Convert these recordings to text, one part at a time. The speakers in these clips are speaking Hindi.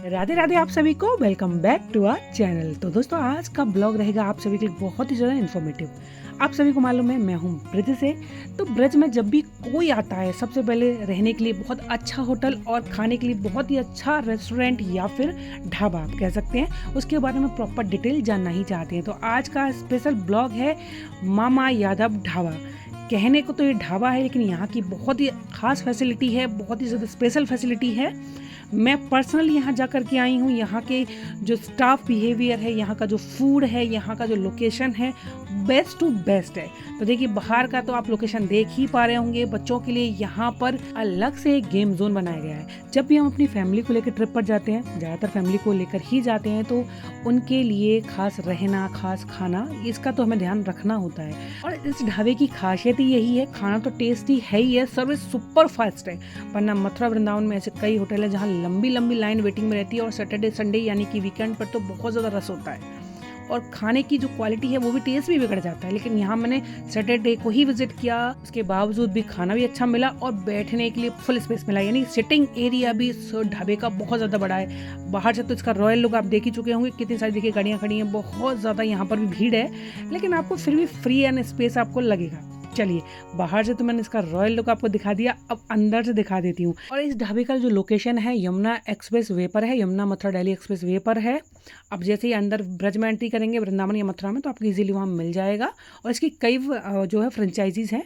राधे राधे आप सभी को welcome back to our channel. तो दोस्तों आज का ब्लॉग रहेगा आप सभी के लिए बहुत ही ज़्यादा इन्फॉर्मेटिव। आप सभी को मालूम है मैं हूँ ब्रज से। तो ब्रज में जब भी कोई आता है सबसे पहले रहने के लिए बहुत अच्छा होटल और खाने के लिए बहुत ही अच्छा रेस्टोरेंट या फिर ढाबा आप कह सकते हैं, उसके बारे में प्रॉपर डिटेल जानना ही चाहते हैं। तो आज का स्पेशल ब्लॉग है मामा यादव ढाबा। कहने को तो ये ढाबा है लेकिन यहाँ की बहुत ही ख़ास फैसिलिटी है, बहुत ही ज़्यादा स्पेशल फैसिलिटी है। मैं पर्सनली यहाँ जा कर के आई हूँ। यहाँ के जो स्टाफ बिहेवियर है, यहाँ का जो फूड है, यहाँ का जो लोकेशन है, बेस्ट टू बेस्ट है। तो देखिए बाहर का तो आप लोकेशन देख ही पा रहे होंगे। बच्चों के लिए यहाँ पर अलग से एक गेम जोन बनाया गया है। जब भी हम अपनी फैमिली को लेकर ट्रिप पर जाते हैं, ज़्यादातर फैमिली को लेकर ही जाते हैं, तो उनके लिए खास रहना, खास खाना, इसका तो हमें ध्यान रखना होता है। और इस ढाबे की खासियत ही यही है, खाना तो टेस्टी है ही है, सर्विस सुपर फास्ट है। वरना मथुरा वृंदावन में ऐसे कई होटल है जहाँ लंबी लंबी लाइन वेटिंग में रहती है और सैटरडे संडे यानी कि वीकेंड पर तो बहुत ज़्यादा रश होता है और खाने की जो क्वालिटी है वो भी टेस्ट भी बिगड़ जाता है। लेकिन यहाँ मैंने सैटरडे को ही विजिट किया, उसके बावजूद भी खाना भी अच्छा मिला और बैठने के लिए फुल स्पेस मिला, यानी सिटिंग एरिया भी इस ढाबे का बहुत ज़्यादा बड़ा है। बाहर से तो इसका रॉयल लुक आप देख ही चुके होंगे, कितनी सारी देखिए गाड़ियाँ खड़ी हैं, बहुत ज़्यादा यहाँ पर भी भीड़ है, लेकिन आपको फिर भी फ्री एंड स्पेस आपको लगेगा। चलिए बाहर से तो मैंने इसका रॉयल लुक आपको दिखा दिया, अब अंदर से दिखा देती हूँ। और इस ढाबे का जो लोकेशन है यमुना एक्सप्रेस वे पर है, यमुना मथुरा दिल्ली एक्सप्रेस वे पर है। अब जैसे ही अंदर ब्रज में एंट्री करेंगे वृंदावन या मथुरा में तो आपको इजीली वहाँ मिल जाएगा। और इसकी कई जो है फ्रेंचाइजीज हैं।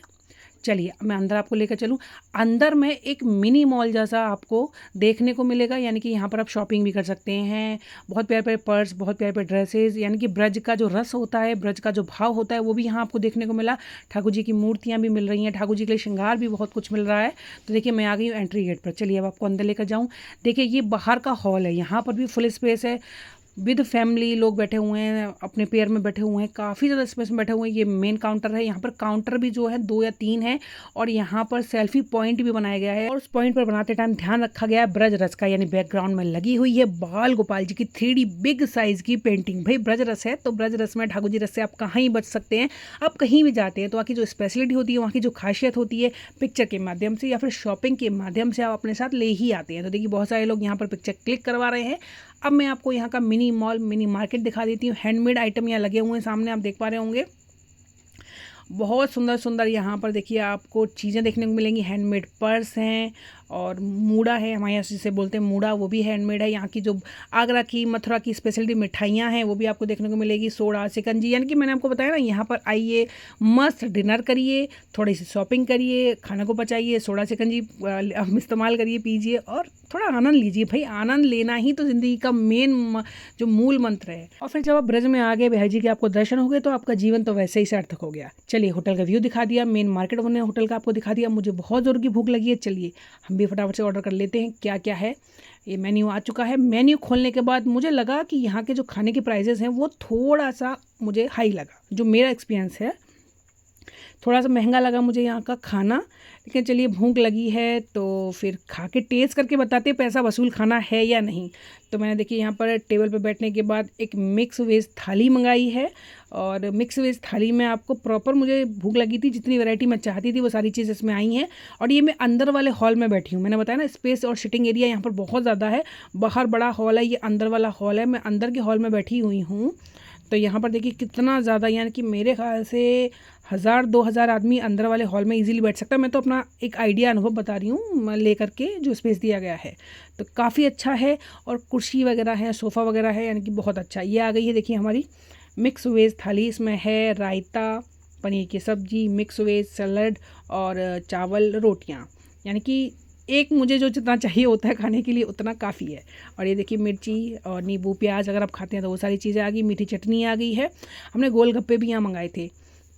चलिए मैं अंदर आपको लेकर चलूँ। अंदर में एक मिनी मॉल जैसा आपको देखने को मिलेगा, यानी कि यहाँ पर आप शॉपिंग भी कर सकते हैं। बहुत प्यारे प्यारे पर्स, बहुत प्यारे प्यारे ड्रेसेस, यानी कि ब्रज का जो रस होता है, ब्रज का जो भाव होता है वो भी यहाँ आपको देखने को मिला। ठाकुर जी की मूर्तियाँ भी मिल रही हैं, ठाकुर जी के लिए श्रृंगार भी बहुत कुछ मिल रहा है। तो देखिए मैं आ गई हूँ एंट्री गेट पर। चलिए अब आपको अंदर लेकर जाऊँ। देखिए ये बाहर का हॉल है, यहाँ पर भी फुल स्पेस है, विद फैमिली लोग बैठे हुए हैं, अपने पेयर में बैठे हुए हैं, काफ़ी ज़्यादा स्पेस में बैठे हुए हैं। ये मेन काउंटर है, यहाँ पर काउंटर भी जो है 2 या 3 है और यहाँ पर सेल्फी पॉइंट भी बनाया गया है। और उस पॉइंट पर बनाते टाइम ध्यान रखा गया है ब्रज रस का, यानी बैकग्राउंड में लगी हुई है बाल गोपाल जी की 3D बिग साइज़ की पेंटिंग। भाई ब्रज रस है तो ब्रज रस में ठाकुर जी रस से आप कहाँ ही बच सकते हैं। आप कहीं भी जाते हैं तो वहाँ की जो स्पेशलिटी होती है, वहाँ की जो खासियत होती है, पिक्चर के माध्यम से या फिर शॉपिंग के माध्यम से आप अपने साथ ले ही आते हैं। तो देखिए बहुत सारे लोग यहाँ पर पिक्चर क्लिक करवा रहे हैं। अब मैं आपको यहाँ का मिनी मॉल, मिनी मार्केट दिखा देती हूँ। हैंडमेड आइटम यहाँ लगे हुए हैं, सामने आप देख पा रहे होंगे। बहुत सुंदर सुंदर यहाँ पर देखिए आपको चीज़ें देखने को मिलेंगी। हैंडमेड पर्स हैं और मूड़ा है, हमारे यहाँ जिसे बोलते हैं मूड़ा, वो भी हैंडमेड है। यहाँ की जो आगरा की, मथुरा की स्पेशलिटी मिठाइयाँ हैं वो भी आपको देखने को मिलेगी। सोडा, शिकंजी, यानी कि मैंने आपको बताया ना, यहाँ पर आइए, मस्त डिनर करिए, थोड़ी सी शॉपिंग करिए, खाना को पचाइए, सोडा शिकंजी इस्तेमाल करिए, पीजिए और थोड़ा आनंद लीजिए। भाई आनंद लेना ही तो ज़िंदगी का मेन जो मूल मंत्र है। और फिर जब आप ब्रज में आ गए, बिहारी जी के आपको दर्शन हो गए, तो आपका जीवन तो वैसे ही सार्थक हो गया। चलिए होटल का व्यू दिखा दिया, मेन मार्केट बने होटल का आपको दिखा दिया। मुझे बहुत ज़ोर की भूख लगी है, चलिए हम भी फटाफट से ऑर्डर कर लेते हैं। क्या क्या है, ये मेन्यू आ चुका है। मेन्यू खोलने के बाद मुझे लगा कि यहाँ के जो खाने के प्राइजेस हैं वो थोड़ा सा मुझे हाई लगा, जो मेरा एक्सपीरियंस है, थोड़ा सा महंगा लगा मुझे यहाँ का खाना। लेकिन चलिए भूख लगी है तो फिर खा के टेस्ट करके बताते पैसा वसूल खाना है या नहीं। तो मैंने देखिए यहाँ पर टेबल पर बैठने के बाद एक मिक्स वेज थाली मंगाई है। और मिक्स वेज थाली में आपको प्रॉपर, मुझे भूख लगी थी, जितनी वैरायटी मैं चाहती थी वो सारी चीज़ इसमें आई हैं। और ये मैं अंदर वाले हॉल में बैठी हूँ, मैंने बताया ना स्पेस और सिटिंग एरिया यहाँ पर बहुत ज़्यादा है। बाहर बड़ा हॉल है, ये अंदर वाला हॉल है, मैं अंदर के हॉल में बैठी हुई हूँ। तो यहाँ पर देखिए कितना ज़्यादा, यानी कि मेरे ख्याल से 1000-2000 आदमी अंदर वाले हॉल में इजीली बैठ सकता है। मैं तो अपना एक आइडिया, अनुभव बता रही हूँ लेकर के, जो स्पेस दिया गया है तो काफ़ी अच्छा है। और कुर्सी वगैरह है, सोफ़ा वगैरह है, यानी कि बहुत अच्छा। ये आ गई है देखिए हमारी मिक्स वेज थाली। इसमें है रायता, पनीर की सब्ज़ी, मिक्स वेज सलाद और चावल, रोटियाँ, यानी कि एक मुझे जो जितना चाहिए होता है खाने के लिए उतना काफ़ी है। और ये देखिए मिर्ची और नींबू, प्याज अगर आप खाते हैं तो वो सारी चीज़ें आ गई। मीठी चटनी आ गई है। हमने गोलगप्पे भी यहाँ मंगाए थे।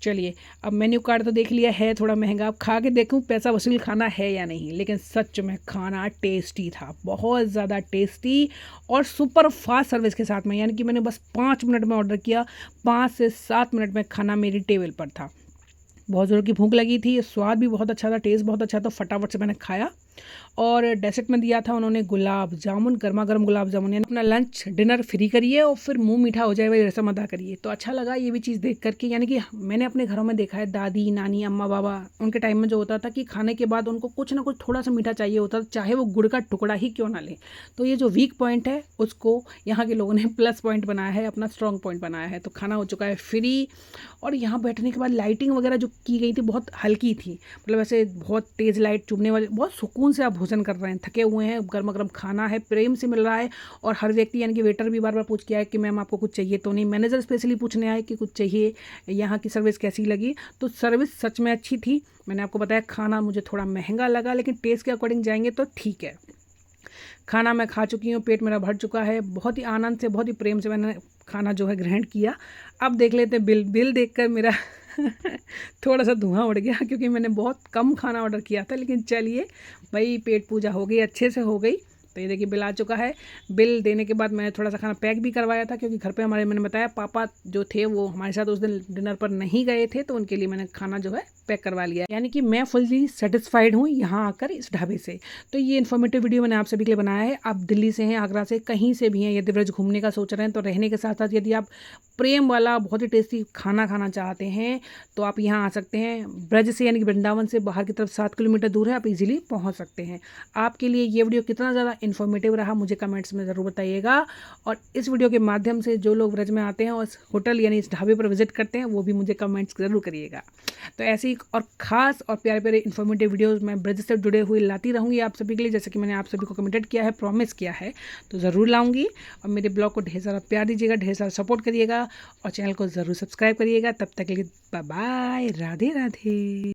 चलिए अब मेन्यू कार्ड तो देख लिया है, थोड़ा महंगा, अब खा के देखूँ पैसा वसूल खाना है या नहीं। लेकिन सच में खाना टेस्टी था, बहुत ज़्यादा टेस्टी और सुपर फास्ट सर्विस के साथ में, यानी कि मैंने बस 5 मिनट में ऑर्डर किया, 5 से 7 मिनट में खाना मेरी टेबल पर था। बहुत ज़ोर की भूख लगी थी, स्वाद भी बहुत अच्छा था, टेस्ट बहुत अच्छा था, फटाफट से मैंने खाया और डेजर्ट में दिया था उन्होंने गुलाब जामुन, गर्मा गर्म गुलाब जामुन। यानी अपना लंच डिनर फ्री करिए और फिर मुंह मीठा हो जाए वही रस्म अदा करिए। तो अच्छा लगा ये भी चीज़ देख करके। यानी कि मैंने अपने घरों में देखा है, दादी नानी अम्मा बाबा उनके टाइम में जो होता था कि खाने के बाद उनको कुछ ना कुछ थोड़ा सा मीठा चाहिए होता था, चाहे वो गुड़ का टुकड़ा ही क्यों ना लें। तो ये जो वीक पॉइंट है उसको यहाँ के लोगों ने प्लस पॉइंट बनाया है, अपना स्ट्रॉन्ग पॉइंट बनाया है। तो खाना हो चुका है फ्री, और यहाँ बैठने के बाद लाइटिंग वगैरह जो की गई थी बहुत हल्की थी, मतलब ऐसे बहुत तेज़ लाइट चुभने वाली, बहुत सुकून से आप भोजन कर रहे हैं, थके हुए हैं, गर्मा गर्म खाना है, प्रेम से मिल रहा है। और हर व्यक्ति यानी कि वेटर भी बार बार पूछ के आया कि मैम आपको कुछ चाहिए तो नहीं, मैनेजर स्पेशली पूछने आए कि कुछ चाहिए, यहाँ की सर्विस कैसी लगी। तो सर्विस सच में अच्छी थी। मैंने आपको बताया खाना मुझे थोड़ा महंगा लगा, लेकिन टेस्ट के अकॉर्डिंग जाएंगे तो ठीक है। खाना मैं खा चुकी हूँ, पेट मेरा भर चुका है, बहुत ही आनंद से बहुत ही प्रेम से मैंने खाना जो है ग्रहण किया। अब देख लेते हैं बिल देखकर मेरा थोड़ा सा धुआं उड़ गया, क्योंकि मैंने बहुत कम खाना ऑर्डर किया था। लेकिन चलिए भाई, पेट पूजा हो गई, अच्छे से हो गई। तो ये देखिए बिल आ चुका है। बिल देने के बाद मैंने थोड़ा सा खाना पैक भी करवाया था, क्योंकि घर पे हमारे, मैंने बताया पापा जो थे वो हमारे साथ उस दिन डिनर पर नहीं गए थे, तो उनके लिए मैंने खाना जो है पैक करवा लिया। यानी कि मैं फुल्ली सेटिस्फाइड हूँ यहाँ आकर इस ढाबे से। तो ये इन्फॉर्मेटिव वीडियो मैंने आप सभी के लिए बनाया है। आप दिल्ली से हैं, आगरा से, कहीं से भी हैं, यदि ब्रज घूमने का सोच रहे हैं तो रहने के साथ साथ यदि आप प्रेम वाला बहुत ही टेस्टी खाना खाना चाहते हैं तो आप यहाँ आ सकते हैं। ब्रज से यानी कि वृंदावन से बाहर की तरफ 7 किलोमीटर दूर है, आप इजीली पहुँच सकते हैं। आपके लिए ये वीडियो कितना ज़्यादा इन्फॉर्मेटिव रहा मुझे कमेंट्स में ज़रूर बताइएगा। और इस वीडियो के माध्यम से जो लोग ब्रज में आते हैं और इस होटल यानी इस ढाबे पर विजिट करते हैं वो भी मुझे कमेंट्स ज़रूर करिएगा। तो ऐसी ही और ख़ास और प्यारे प्यारे इन्फॉर्मेटिव वीडियोज़ मैं ब्रज से जुड़े हुए लाती रहूँगी आप सभी के लिए, जैसे कि मैंने आप सभी को कमिटेड किया है, प्रॉमिस किया है, तो ज़रूर लाऊंगी। और मेरे ब्लॉग को ढेर सारा प्यार दीजिएगा, ढेर सारा सपोर्ट करिएगा और चैनल को ज़रूर सब्सक्राइब करिएगा। तब तक के लिए बाय बाय, राधे राधे।